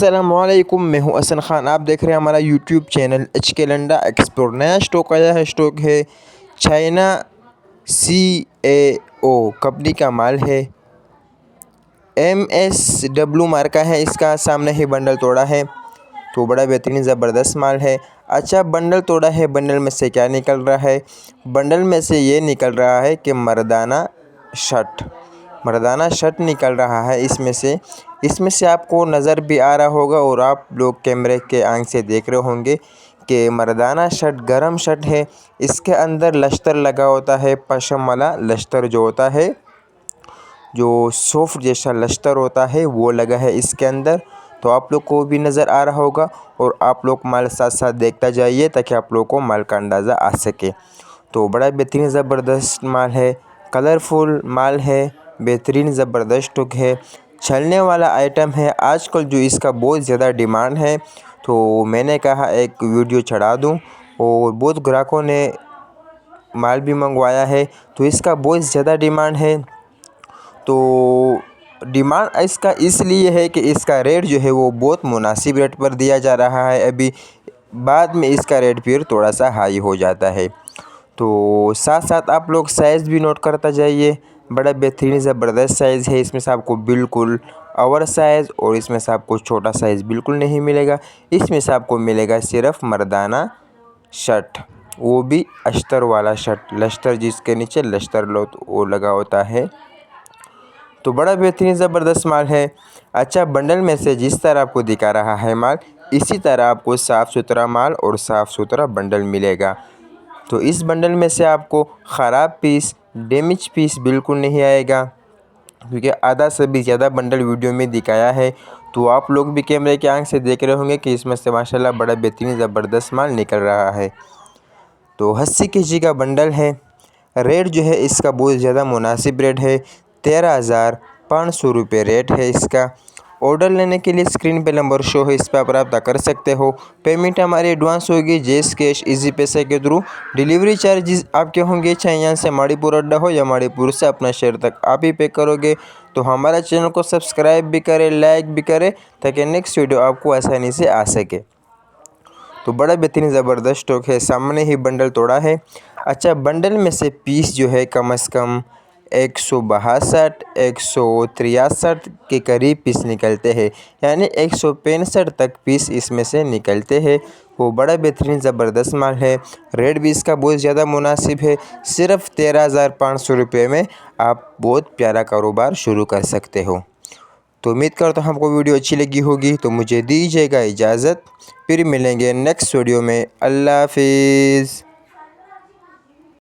अस्सलामुअलैकुम, मैं हूं हसन खान। आप देख रहे हैं हमारा YouTube channel HK Landa explore. नया स्टॉक आया है। स्टॉक है चाइना CAO कंपनी का माल है। MSW मार्का है इसका। सामने ही बंडल तोड़ा है तो बड़ा बेहतरीन ज़बरदस्त माल है। अच्छा, बंडल तोड़ा है। बंडल में से क्या निकल रहा है? बंडल में से ये निकल रहा है कि मर्दाना शर्ट निकल रहा है। इसमें से आपको नज़र भी आ रहा होगा और आप लोग कैमरे के आंख से देख रहे होंगे कि मर्दाना शर्ट गरम शर्ट है। इसके अंदर लश्तर लगा होता है, पशम वाला लश्तर जो होता है, जो सॉफ्ट जैसा लश्तर होता है वो लगा है इसके अंदर। तो आप लोग को भी नज़र आ रहा होगा और आप लोग माल साथ साथ देखता जाइए ताकि आप लोग को माल का अंदाज़ा आ सके। तो बड़ा बेहतरीन ज़बरदस्त माल है, कलरफुल माल है, बेहतरीन ज़बरदस्त स्टॉक है, चलने वाला आइटम है। आजकल जो इसका बहुत ज़्यादा डिमांड है तो मैंने कहा एक वीडियो चढ़ा दूं और बहुत ग्राहकों ने माल भी मंगवाया है तो इसका बहुत ज़्यादा डिमांड है। तो डिमांड इसका इसलिए है कि इसका रेट जो है वो बहुत मुनासिब रेट पर दिया जा रहा है। अभी बाद में इसका रेट फिर थोड़ा सा हाई हो जाता है। तो साथ साथ आप लोग साइज़ भी नोट करता जाइए। बड़ा बेहतरीन ज़बरदस्त साइज़ है। इसमें से आपको बिल्कुल ओवर साइज़ और इसमें से आपको छोटा साइज़ बिल्कुल नहीं मिलेगा। इसमें से आपको मिलेगा सिर्फ मर्दाना शर्ट, वो भी अस्तर वाला शर्ट, लश्तर जिसके नीचे लश्तर वो लगा होता है। तो बड़ा बेहतरीन ज़बरदस्त माल है। अच्छा, बंडल में से जिस तरह आपको दिखा रहा है माल, इसी तरह आपको साफ़ सुथरा माल और साफ़ सुथरा बंडल मिलेगा। तो इस बंडल में से आपको ख़राब पीस, डैमेज पीस बिल्कुल नहीं आएगा, क्योंकि आधा से भी ज़्यादा बंडल वीडियो में दिखाया है। तो आप लोग भी कैमरे के आंख से देख रहे होंगे कि इसमें से माशाल्लाह बड़ा बेहतरीन ज़बरदस्त माल निकल रहा है। तो 80 kg का बंडल है। रेट जो है इसका बहुत ज़्यादा मुनासिब रेट है, 13,500 रुपये रेट है इसका। ऑर्डर लेने के लिए स्क्रीन पे नंबर शो है, इस पर आप रब्ता कर सकते हो। पेमेंट हमारी एडवांस होगी जैस कैश इजी पैसे के थ्रू। डिलीवरी चार्जेस आपके होंगे, चाहे यहाँ से माड़ीपुर अड्डा हो या माड़ीपुर से अपना शहर तक आप ही पे करोगे। तो हमारा चैनल को सब्सक्राइब भी करें, लाइक भी करें ताकि नेक्स्ट वीडियो आपको आसानी से आ सके। तो बड़ा बेहतरीन ज़बरदस्त स्टॉक है। सामने ही बंडल तोड़ा है। अच्छा, बंडल में से पीस जो है कम से कम 162 163 के करीब पीस निकलते हैं, यानी 165 तक पीस इसमें से निकलते हैं। वो बड़ा बेहतरीन ज़बरदस्त माल है। रेट भी इसका बहुत ज़्यादा मुनासिब है। सिर्फ 13,500 रुपये में आप बहुत प्यारा कारोबार शुरू कर सकते हो। तो उम्मीद करता हूँ आपको वीडियो अच्छी लगी होगी। तो मुझे दीजिएगा इजाज़त, फिर मिलेंगे नेक्स्ट वीडियो में। अल्लाह हाफिज़।